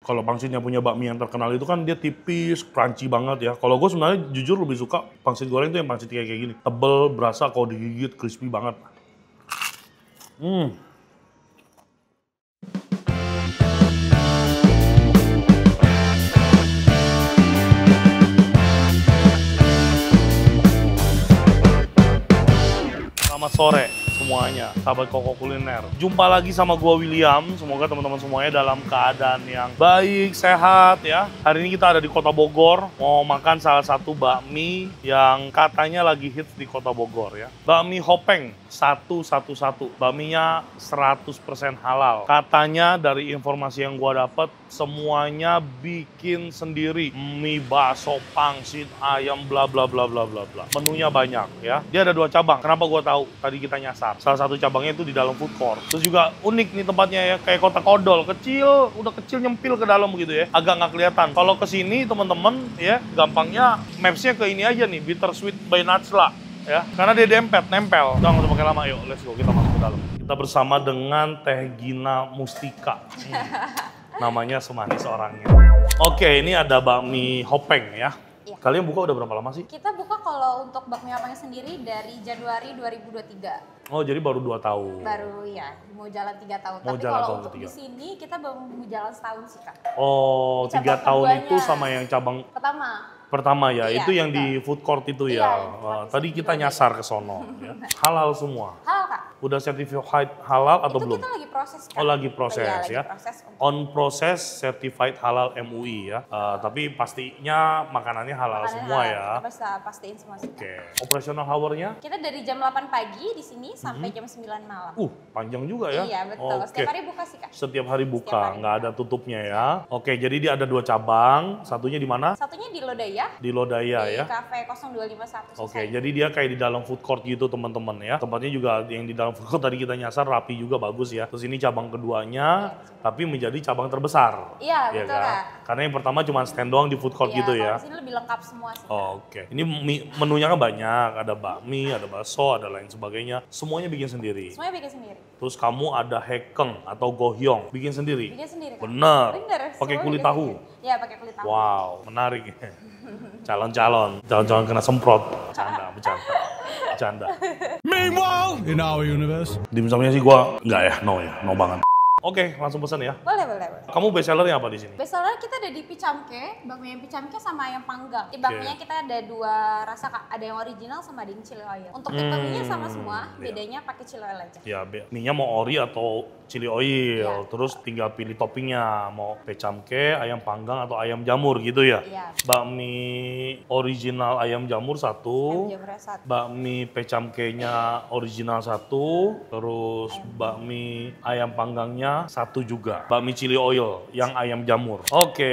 Kalau pangsitnya punya bakmi yang terkenal itu kan dia tipis, crunchy banget ya. Kalau gue sebenarnya jujur lebih suka pangsit goreng itu yang pangsit kayak gini. Tebel, berasa kalau digigit, crispy banget. Selamat sore semuanya, sahabat Koko Kuliner. Jumpa lagi sama gua William. Semoga teman-teman semuanya dalam keadaan yang baik, sehat ya. Hari ini kita ada di Kota Bogor, mau makan salah satu bakmi yang katanya lagi hits di Kota Bogor ya. Bakmi Hopeng 111. Bakminya 100% halal. Katanya dari informasi yang gua dapat semuanya bikin sendiri. Mie, bakso, pangsit, ayam, bla bla bla bla bla bla. Menunya banyak ya. Dia ada 2 cabang. Kenapa gua tahu? Tadi kita nyasar. Salah satu cabangnya itu di dalam food court. Terus juga unik nih tempatnya ya, kayak kotak odol, kecil, udah kecil nyempil ke dalam begitu ya. Agak nggak kelihatan. Kalau ke sini teman-teman ya, gampangnya mapsnya ke ini aja nih, Bittersweet by Najla ya. Karena dia nempel. Udah nggak usah pakai lama, yuk let's go, kita masuk ke dalam. Kita bersama dengan Teh Gina Mustika. Namanya semanis orangnya. Oke, ini ada bakmi Hopeng ya. Iya. Kalian buka udah berapa lama sih? Kita buka kalau untuk bakmi Hopeng sendiri dari Januari 2023. Oh, jadi baru 2 tahun. Baru ya, mau jalan 3 tahun. Mau Tapi jalan kalau tahun untuk ketiga. di sini kita baru mau jalan setahun sih, Kak. Oh, Cabang 3 tahun keduanya. itu sama yang cabang Pertama, ya, iya, itu yang betul. di food court itu Iya, ya. yang food court Tadi itu kita juga. nyasar ke sono ya. Halal semua. halal, Kak. Udah certified halal atau Itu belum? kita lagi proses, Kak. Oh, lagi proses Iya, ya. lagi proses untuk On process certified halal MUI ya. Tapi pastinya makanannya halal makanan semua halal. ya. Kita bisa pastiin semua sih, Kak. Oke. Operational hour-nya? Kita dari jam 8 pagi di sini sampai jam 9 malam. Panjang juga ya. Iya, betul. Oke. Setiap hari buka sih, Kak. Setiap hari buka, Setiap hari nggak ada tutupnya ya. Oke, jadi dia ada 2 cabang. Satunya di mana? Satunya di Lodaya, Di Lodaya di ya. Cafe 0251. Oke, jadi dia kayak di dalam food court gitu teman-teman ya. Tempatnya juga yang di dalam food court tadi kita nyasar rapi juga, bagus ya. Terus ini cabang keduanya, tapi menjadi cabang terbesar. Iya, ya betul, Kak. Karena yang pertama cuma stand doang di food court Iya, gitu kalau ya. di sini lebih lengkap semua sih. Oh, Oke, ini menunya kan banyak. Ada bakmi, ada bakso, ada lain sebagainya. Semuanya bikin sendiri. Semuanya bikin sendiri. Terus kamu ada hekeng atau gohyong, bikin sendiri. Bikin sendiri, Kak. Bener. Bener. Pakai semua kulit bikin tahu. sendiri. Iya, pakai kulit tahu. Wow, menarik. Calon-calon kena semprot. Bercanda. Meanwhile, in our universe. Dimsumnya sih gua enggak ya, no banget. Oke, langsung pesan ya. Boleh. Kamu best sellernya apa di sini? Bestseller kita ada di picamke, bakmi ayam picamke sama ayam panggang. Di bakminya kita ada 2 rasa, Kak. Ada yang original sama ada yang chili oil. Untuk tipe mie sama semua, iya. bedanya pakai chili oil aja. Ya, mie-nya mau ori atau chili oil, Iya. terus tinggal pilih toppingnya, mau pecamke, ayam panggang atau ayam jamur gitu ya. Iya. Bakmi original ayam jamur 1, Ayam jamurnya 1. bakmi pecamkenya original 1, terus bakmi ayam panggangnya 1 juga. Bakmi chili oil yang ayam jamur. Oke,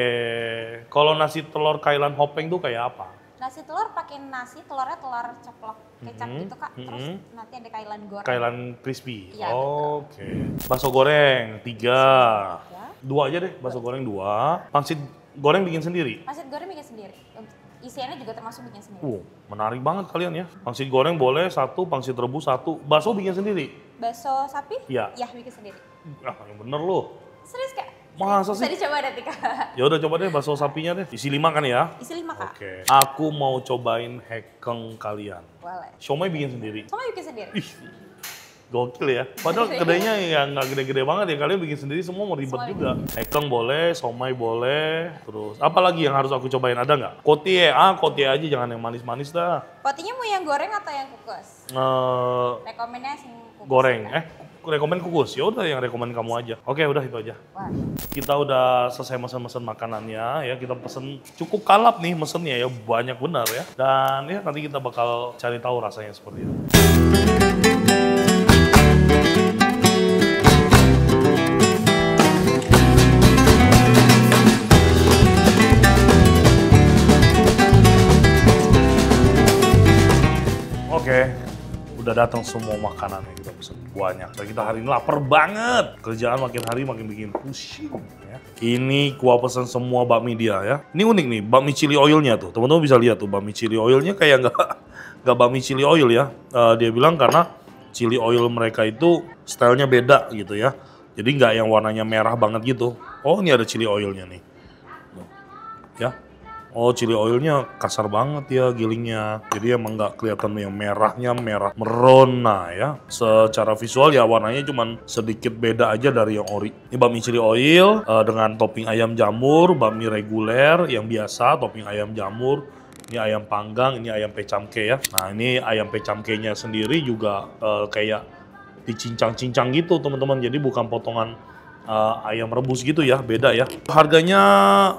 kalau nasi telur kailan Hopeng tuh kayak apa? Nasi telur pakai nasi, telurnya telur ceplok kecap gitu, Kak. Terus nanti ada kailan goreng. Kailan crispy. Iya, Oke. Bakso goreng 3. Ya. 2 aja deh, bakso goreng 2. Pangsit goreng bikin sendiri. Pangsit goreng bikin sendiri. Untuk isiannya juga termasuk bikin sendiri. Menarik banget kalian ya. Pangsit goreng boleh 1, pangsit rebus 1. Bakso bikin sendiri. Bakso sapi? Iya. Ya, bikin sendiri. Yang bener loh. Serius, Kak? Masa sih? Bisa dicoba nanti, Kak. Ya udah coba deh bakso sapinya deh. Isi 5 kan ya? Isi 5, Kak. Oke. Aku mau cobain hekeng kalian. Boleh. Siomay bikin sendiri. Semua bikin sendiri. Ih, gokil ya. Padahal kedainya ya nggak gede-gede banget ya. Kalian bikin sendiri semua mau ribet Semua juga. Hekeng boleh, somay boleh. Terus apa lagi yang harus aku cobain? Ada nggak? Kotie, kotie aja jangan yang manis-manis dah. Potinya mau yang goreng atau yang kukus? Rekomennya yang kukus. Goreng. Rekomen kukus. Ya udah yang rekomen kamu aja. Oke, udah itu aja. Wah. Kita udah selesai mesen-mesen makanannya ya. Kita pesen cukup kalap nih mesennya ya, banyak benar ya. Dan ya nanti kita bakal cari tahu rasanya seperti apa. Oke, udah datang semua makanan yang kita pesen, banyak. Dan kita hari ini lapar banget. Kerjaan makin hari makin bikin pusing ya. Ini gua pesen semua bakmi dia ya. Ini unik nih, bakmi chili oilnya tuh. Teman-teman bisa lihat tuh, bakmi chili oilnya kayak nggak bakmi chili oil ya. Dia bilang karena chili oil mereka itu stylenya beda gitu ya. Jadi nggak yang warnanya merah banget gitu. Oh, ini ada chili oilnya nih. Ya. Oh, chili oilnya kasar banget ya gilingnya. Jadi emang nggak kelihatan yang merahnya merah merona ya. Secara visual ya warnanya cuman sedikit beda aja dari yang ori. Ini bakmi chili oil dengan topping ayam jamur, bakmi reguler yang biasa, topping ayam jamur. Ini ayam panggang, ini ayam pecamke ya. Nah, ini ayam pecamkenya sendiri juga kayak dicincang-cincang gitu teman-teman. Jadi bukan potongan ayam rebus gitu ya, beda ya. Harganya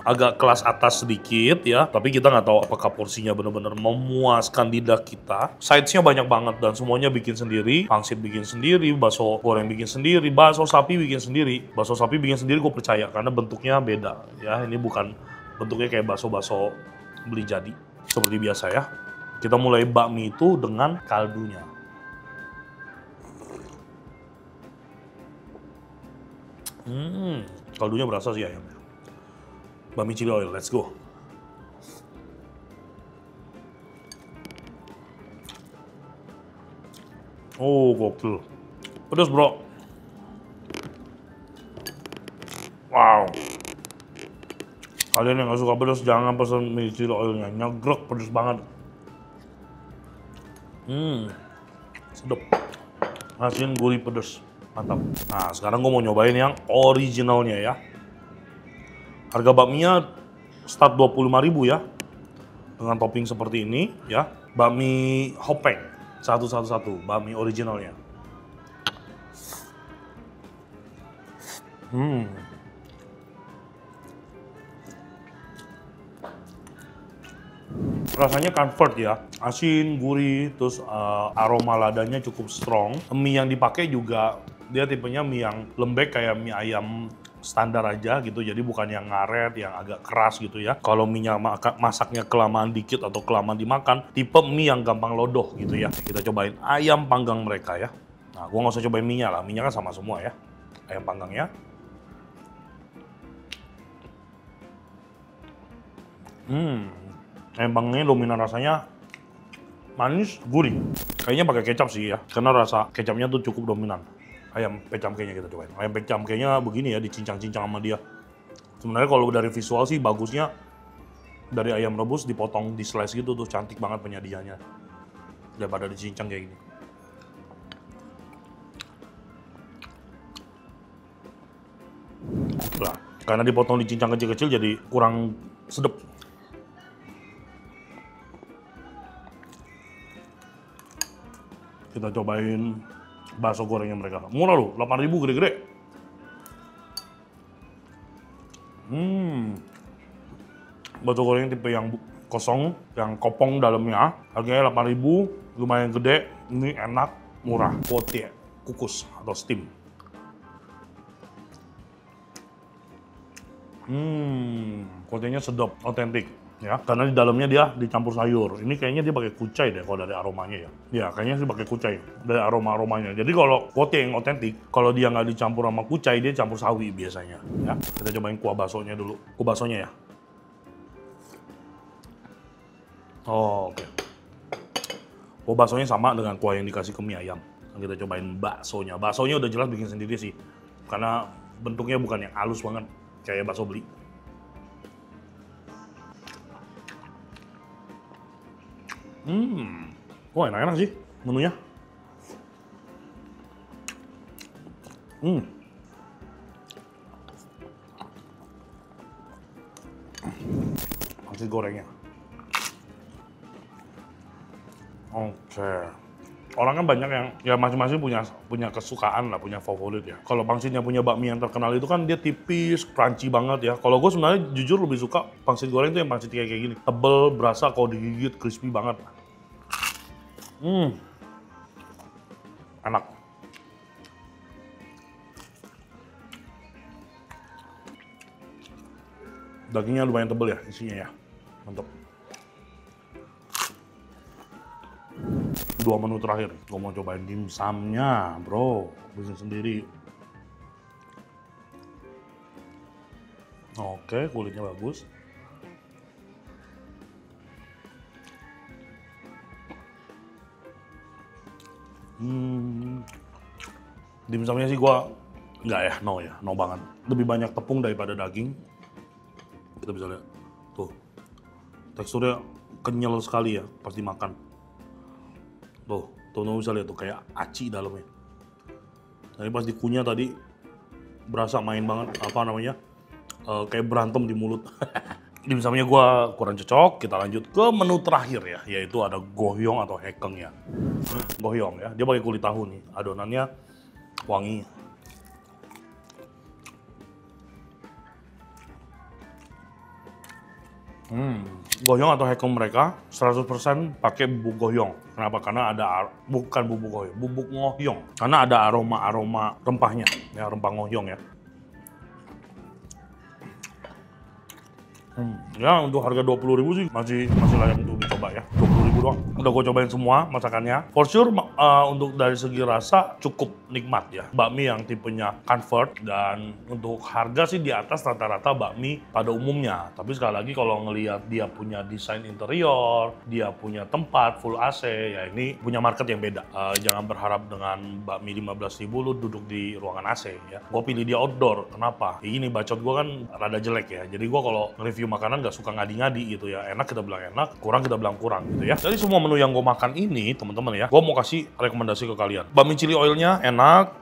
agak kelas atas sedikit ya, tapi kita nggak tahu apakah porsinya benar-benar memuaskan lidah kita. Sides-nya banyak banget dan semuanya bikin sendiri. Pangsit bikin sendiri, bakso goreng bikin sendiri, bakso sapi bikin sendiri. Bakso sapi bikin sendiri gue percaya karena bentuknya beda ya. Ini bukan bentuknya kayak bakso-bakso beli jadi seperti biasa ya. Kita mulai bakmi itu dengan kaldunya. Kaldunya berasa sih ayamnya. Bakmi chili oil, let's go. Oh, gokil. Pedas, bro. Wow. Kalian yang gak suka pedas, jangan pesan mie chili oilnya. Nyegrek, pedas banget. Sedap. Asin, gurih, pedas. Mantap. Nah, sekarang gue mau nyobain yang originalnya ya. Harga bakminya start 25.000 ya. Dengan topping seperti ini ya. Bakmi hopeng 111, bakmi originalnya. Rasanya comfort ya, asin, gurih, terus aroma ladanya cukup strong. Mie yang dipakai juga dia tipenya mie yang lembek kayak mie ayam standar aja gitu, jadi bukan yang ngaret, yang agak keras gitu ya. Kalau mie-nya masaknya kelamaan dikit atau kelamaan dimakan, tipe mie yang gampang lodoh gitu ya. Kita cobain ayam panggang mereka ya. Nah, gua nggak usah cobain mie-nya lah, mie-nya kan sama semua ya. Ayam panggangnya. Ayam panggangnya dominan rasanya manis, gurih. Kayaknya pakai kecap sih ya, karena rasa kecapnya tuh cukup dominan. Ayam pecamkenya kita cobain. Ayam pecamkenya begini ya, dicincang-cincang sama dia. Sebenarnya kalau dari visual sih bagusnya dari ayam rebus dipotong di slice gitu tuh, cantik banget penyajiannya. Daripada dicincang kayak gini. Oke lah, karena dipotong dicincang kecil-kecil jadi kurang sedep. Kita cobain bakso gorengnya mereka. Murah loh, 8.000 gede-gede. Bakso goreng tipe yang kosong, yang kopong dalamnya. Harganya 8.000, lumayan gede. Ini enak, murah. Kuotie, kukus atau steam. Kuotienya sedap, otentik. Ya, karena di dalamnya dia dicampur sayur. Ini kayaknya dia pakai kucai deh kalau dari aromanya ya. Ya, kayaknya sih pakai kucai dari aromanya. Jadi kalau kuotie yang otentik, kalau dia nggak dicampur sama kucai, dia campur sawi biasanya. Ya, kita cobain kuah baksonya dulu. Kuah baksonya ya. Oh, oke. Kuah baksonya sama dengan kuah yang dikasih ke mie ayam. Kita cobain baksonya. Baksonya udah jelas bikin sendiri sih, karena bentuknya bukan yang halus banget kayak bakso beli. Wah, enak-enak sih menunya. Pangsit gorengnya. Oke. Orang kan banyak yang ya masing-masing punya kesukaan lah, punya favorit ya. Kalau pangsitnya punya bakmi yang terkenal itu kan dia tipis, crunchy banget ya. Kalau gue sebenarnya jujur lebih suka pangsit goreng itu yang pangsit kayak gini. Tebel, berasa kalau digigit, crispy banget. Enak. Dagingnya lumayan tebel ya isinya ya. Mantap. 2 menu terakhir. Gue mau cobain dimsumnya, bro. Bikin sendiri. Oke, kulitnya bagus. Dimsumnya sih gue Enggak ya, no banget. Lebih banyak tepung daripada daging. Kita bisa lihat, tuh. Teksturnya kenyal sekali ya, pas dimakan. Tuh, teman-teman bisa lihat tuh, kayak aci dalamnya. Jadi pas dikunyah tadi, berasa main banget, apa namanya, kayak berantem di mulut. Dimsumnya gue kurang cocok, kita lanjut ke menu terakhir ya, yaitu ada gohyong atau hekeng ya. Gohyong ya, dia pakai kulit tahu nih, adonannya wangi. Gohyong atau hekeng mereka 100% pakai bubuk gohyong. Kenapa? Karena ada, bukan bubuk gohyong, bubuk ngohyong. Karena ada aroma-aroma rempahnya, ya rempah ngohyong ya. Ya untuk harga 20.000 sih masih layak untuk dicoba ya. 20.000 doang. Udah gue cobain semua masakannya. For sure untuk dari segi rasa cukup nikmat ya. Bakmi yang tipenya comfort, dan untuk harga sih di atas rata-rata bakmi pada umumnya. Tapi sekali lagi kalau ngelihat dia punya desain interior, dia punya tempat full AC, ya ini punya market yang beda. Jangan berharap dengan bakmi 15.000 lu duduk di ruangan AC ya. Gue pilih dia outdoor. Kenapa? Kayak gini bacot gue kan rada jelek ya. Jadi gue kalau nge-review makanan gak suka ngadi-ngadi gitu ya. Enak kita bilang enak, kurang kita bilang kurang gitu ya. Dari semua menu yang gue makan ini teman-teman ya, gue mau kasih rekomendasi ke kalian. Bakmi chili oilnya enak,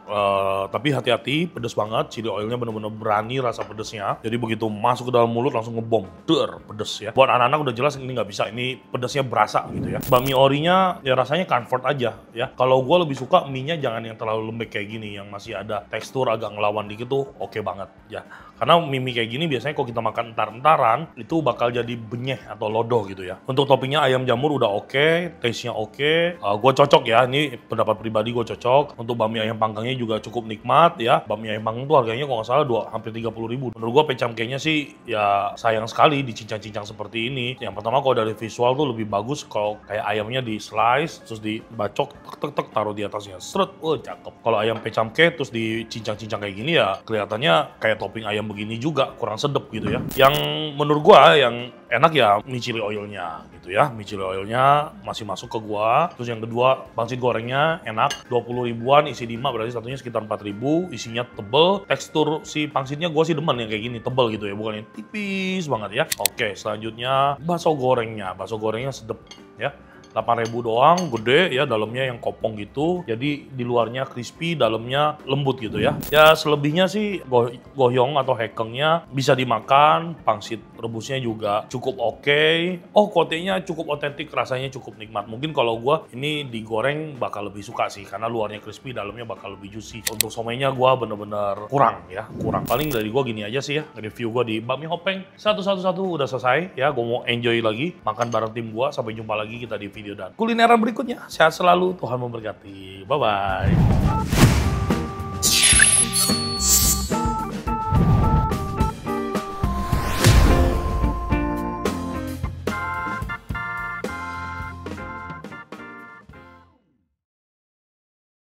tapi hati-hati, pedes banget. Chili oilnya bener-bener berani rasa pedesnya. Jadi begitu masuk ke dalam mulut langsung ngebom, pedes ya. Buat anak-anak udah jelas ini nggak bisa, ini pedesnya berasa gitu ya. Bakmi orinya ya rasanya comfort aja ya. Kalau gue lebih suka mie-nya jangan yang terlalu lembek kayak gini, yang masih ada tekstur agak ngelawan dikit tuh oke banget ya. Karena mie kayak gini biasanya kalau kita makan entar-entaran itu bakal jadi benyeh atau lodoh gitu ya. Untuk toppingnya ayam jamur udah oke, taste-nya oke. Gue cocok ya, ini pendapat pribadi gue cocok. Untuk bakmi ayam panggangnya juga cukup nikmat ya. Bakmi ayam panggang tuh harganya kalau nggak salah hampir 30.000. Menurut gue pecamkenya sih ya sayang sekali dicincang-cincang seperti ini. Yang pertama kalau dari visual tuh lebih bagus kalau kayak ayamnya di slice terus dibacok tek taruh di atasnya. Seret, cakep. Kalau ayam pecamke terus dicincang-cincang kayak gini ya kelihatannya kayak topping ayam begini juga kurang sedep gitu ya. Yang menurut gua yang enak ya mie chili oilnya gitu ya. Mie chili oilnya masih masuk ke gua. Terus yang kedua pangsit gorengnya enak, 20 ribuan isi 5 berarti satunya sekitar 4.000. Isinya tebel, tekstur si pangsitnya gua sih demen yang kayak gini, tebel gitu ya, bukan yang tipis banget ya. Oke, selanjutnya bakso gorengnya. Bakso gorengnya sedep ya. 8.000 doang, gede ya, dalamnya yang kopong gitu. Jadi di luarnya crispy, dalamnya lembut gitu ya. Ya selebihnya sih gohyong atau hekengnya bisa dimakan, pangsit rebusnya juga cukup oke. Oh, kotenya cukup otentik, rasanya cukup nikmat. Mungkin kalau gua ini digoreng bakal lebih suka sih, karena luarnya crispy, dalamnya bakal lebih juicy. Untuk somenya gua bener-bener kurang ya, kurang. Paling dari gua gini aja sih ya, review gua di Bakmi Hopeng 111 udah selesai ya. Gua mau enjoy lagi, makan bareng tim gua. Sampai jumpa lagi kita di video dan kulineran berikutnya. Sehat selalu, Tuhan memberkati. Bye-bye.